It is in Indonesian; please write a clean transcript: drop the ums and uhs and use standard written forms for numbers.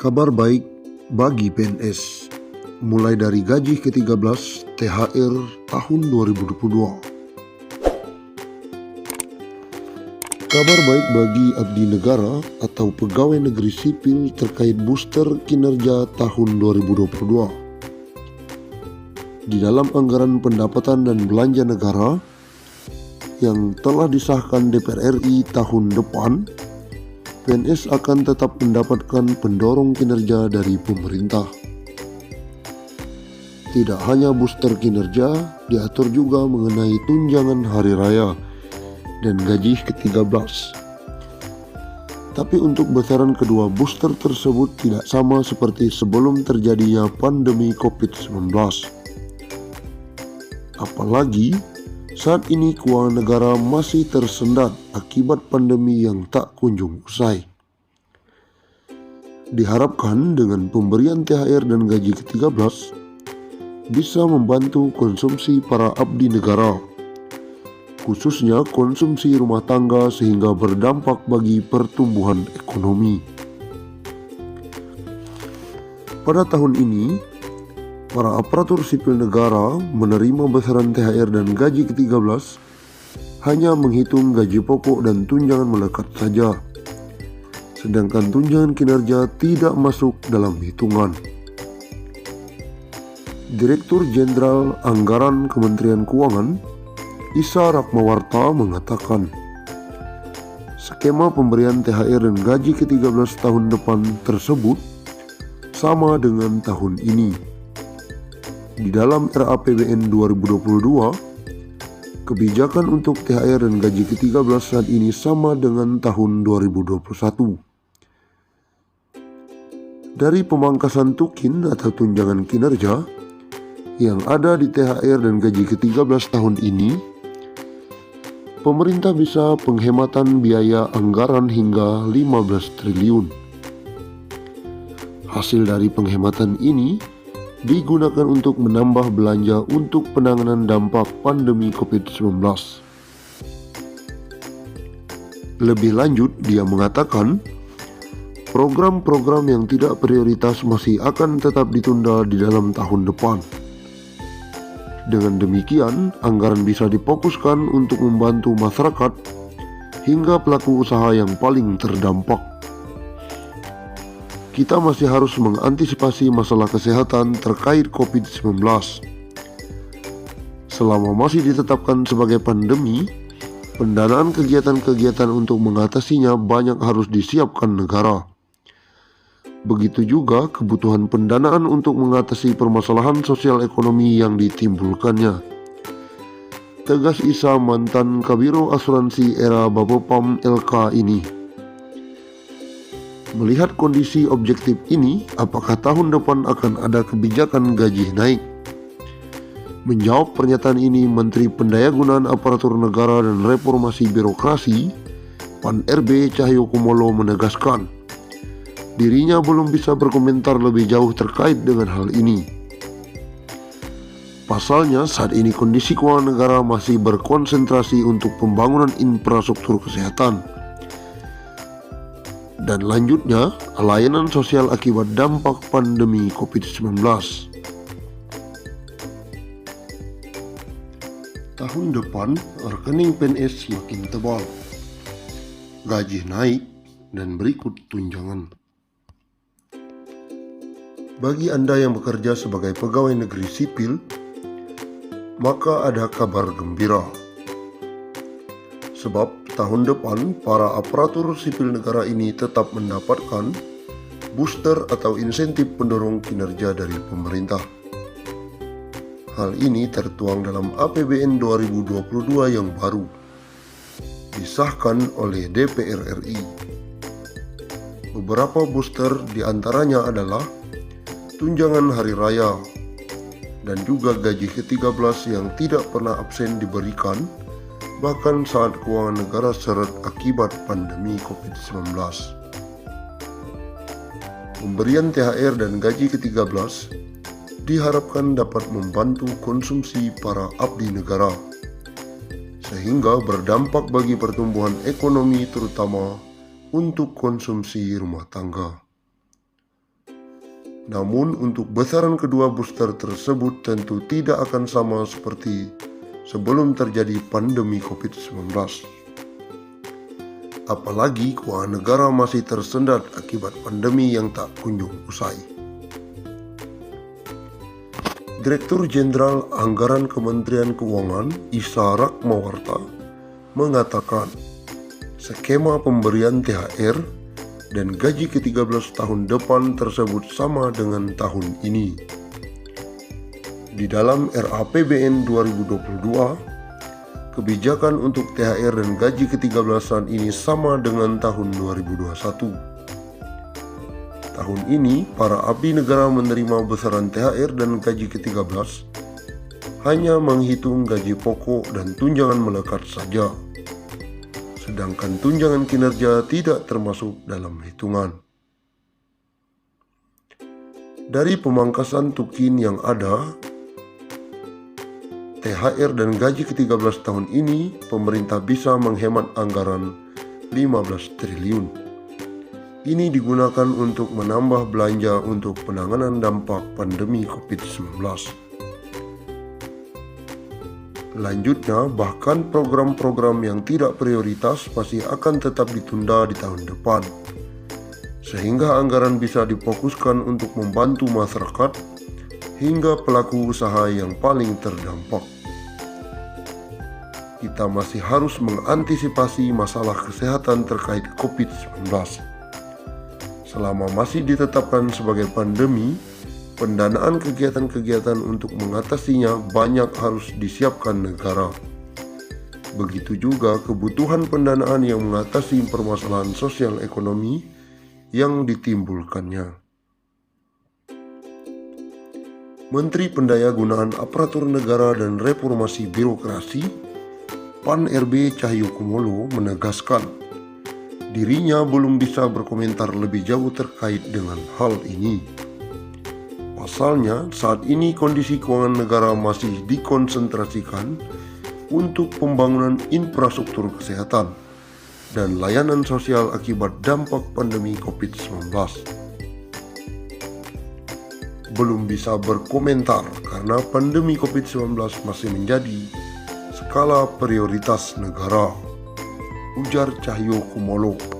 Kabar baik bagi PNS, mulai dari gaji ke-13 THR tahun 2022. Kabar baik bagi abdi negara atau pegawai negeri sipil terkait booster kinerja tahun 2022. Di dalam anggaran pendapatan dan belanja negara yang telah disahkan DPR RI tahun depan, PNS akan tetap mendapatkan pendorong kinerja dari pemerintah. Tidak hanya booster kinerja, diatur juga mengenai tunjangan hari raya dan gaji ke-13. Tapi untuk besaran kedua booster tersebut tidak sama seperti sebelum terjadinya pandemi COVID-19. Apalagi saat ini keuangan negara masih tersendat akibat pandemi yang tak kunjung usai. Diharapkan dengan pemberian THR dan gaji ke-13 bisa membantu konsumsi para abdi negara, khususnya konsumsi rumah tangga sehingga berdampak bagi pertumbuhan ekonomi. Pada tahun ini, para aparatur sipil negara menerima besaran THR dan gaji ke-13 hanya menghitung gaji pokok dan tunjangan melekat saja, sedangkan tunjangan kinerja tidak masuk dalam hitungan. Direktur Jenderal Anggaran Kementerian Keuangan, Isa Ratmawarta mengatakan, skema pemberian THR dan gaji ke-13 tahun depan tersebut sama dengan tahun ini. Di dalam RAPBN 2022, kebijakan untuk THR dan gaji ke-13 saat ini sama dengan tahun 2021. Dari pemangkasan tukin atau tunjangan kinerja yang ada di THR dan gaji ke-13 tahun ini, pemerintah bisa penghematan biaya anggaran hingga 15 triliun. Hasil dari penghematan ini digunakan untuk menambah belanja untuk penanganan dampak pandemi COVID-19. Lebih lanjut, dia mengatakan, program-program yang tidak prioritas masih akan tetap ditunda di dalam tahun depan. Dengan demikian, anggaran bisa difokuskan untuk membantu masyarakat hingga pelaku usaha yang paling terdampak. Kita masih harus mengantisipasi masalah kesehatan terkait COVID-19. Selama masih ditetapkan sebagai pandemi, pendanaan kegiatan-kegiatan untuk mengatasinya banyak harus disiapkan negara. Begitu juga kebutuhan pendanaan untuk mengatasi permasalahan sosial ekonomi yang ditimbulkannya. Tegas Isa, mantan Kabiro Asuransi era Bapepam LK ini. Melihat kondisi objektif ini, apakah tahun depan akan ada kebijakan gaji naik? Menjawab pernyataan ini, Menteri Pendayagunaan Aparatur Negara dan Reformasi Birokrasi, PAN RB Cahyokumolo menegaskan, dirinya belum bisa berkomentar lebih jauh terkait dengan hal ini. Pasalnya, saat ini kondisi keuangan negara masih berkonsentrasi untuk pembangunan infrastruktur kesehatan. Dan lanjutnya, layanan sosial akibat dampak pandemi COVID-19. Tahun depan, rekening PNS semakin tebal, gaji naik, dan berikut tunjangan. Bagi Anda yang bekerja sebagai pegawai negeri sipil, maka ada kabar gembira. Sebab tahun depan para aparatur sipil negara ini tetap mendapatkan booster atau insentif pendorong kinerja dari pemerintah. Hal ini tertuang dalam APBN 2022 yang baru disahkan oleh DPR RI. Beberapa booster diantaranya adalah tunjangan hari raya dan juga gaji ke-13 yang tidak pernah absen diberikan bahkan saat keuangan negara seret akibat pandemi COVID-19. Pemberian THR dan gaji ke-13 diharapkan dapat membantu konsumsi para abdi negara, sehingga berdampak bagi pertumbuhan ekonomi terutama untuk konsumsi rumah tangga. Namun untuk besaran kedua booster tersebut tentu tidak akan sama seperti sebelum terjadi pandemi COVID-19. Apalagi keuangan negara masih tersendat akibat pandemi yang tak kunjung usai. Direktur Jenderal Anggaran Kementerian Keuangan Isa Rakmawarta mengatakan skema pemberian THR dan gaji ke-13 tahun depan tersebut sama dengan tahun ini. Di dalam RAPBN 2022, kebijakan untuk THR dan gaji ke-13an ini sama dengan tahun 2021. Tahun ini, para abdi negara menerima besaran THR dan gaji ke-13 hanya menghitung gaji pokok dan tunjangan melekat saja. Sedangkan tunjangan kinerja tidak termasuk dalam hitungan. Dari pemangkasan tukin yang ada, THR dan gaji ke-13 tahun ini, pemerintah bisa menghemat anggaran 15 triliun. Ini digunakan untuk menambah belanja untuk penanganan dampak pandemi COVID-19. Selanjutnya, bahkan program-program yang tidak prioritas pasti akan tetap ditunda di tahun depan, sehingga anggaran bisa difokuskan untuk membantu masyarakat hingga pelaku usaha yang paling terdampak. Kita masih harus mengantisipasi masalah kesehatan terkait COVID-19. Selama masih ditetapkan sebagai pandemi, pendanaan kegiatan-kegiatan untuk mengatasinya banyak harus disiapkan negara. Begitu juga kebutuhan pendanaan yang mengatasi permasalahan sosial ekonomi yang ditimbulkannya. Menteri Pendayagunaan Aparatur Negara dan Reformasi Birokrasi, PAN RB Cahyokumolo menegaskan, dirinya belum bisa berkomentar lebih jauh terkait dengan hal ini. Pasalnya, saat ini kondisi keuangan negara masih dikonsentrasikan untuk pembangunan infrastruktur kesehatan dan layanan sosial akibat dampak pandemi COVID-19. Belum bisa berkomentar karena pandemi COVID-19 masih menjadi skala prioritas negara, ujar Cahyokumolo.